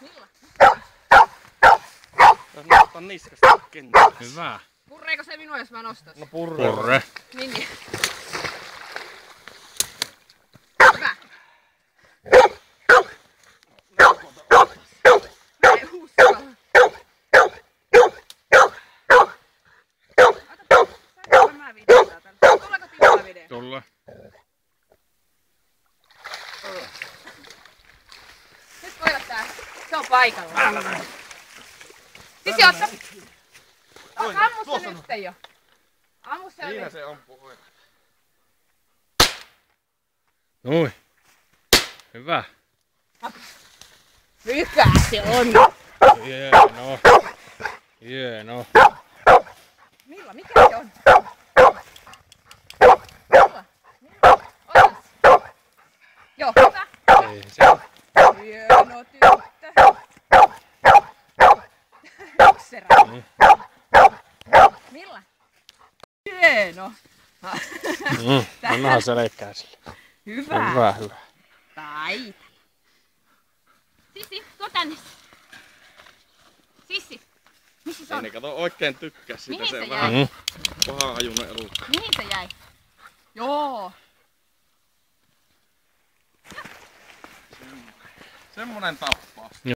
Milla? Nostaa niskasta kentällä. Hyvä. Purreeko se minua, jos mä nostan? No purre. Purre. Niin. Hyvä. Mä en usko. Saanko mä videota tällä? Tuleeko Timolla video? Tulla. Nyt koirat tää. Se on paikalla. Sisi, otta. Ammu se nyt jo. Ammu se Siinä oli. se ampuu. Noin. Hyvä. Mikä se on? Hieno. Hieno. Milla, mikä se on? Milla? Otas. Joo, hyvä. Ei se on. Hieno tyttö. Oksera. Milla? Hieno. Annahan se leikkää sille. Hyvä. Hyvä, hyvä. Taita. Sissi, tuo tänne. Sissi. Missä se Ei on? ne kato oikein tykkää sitä. Mihin Se se on jäi? vähän paha ajunen elukka. Mihin se jäi? Joo. Semmonen tappaa.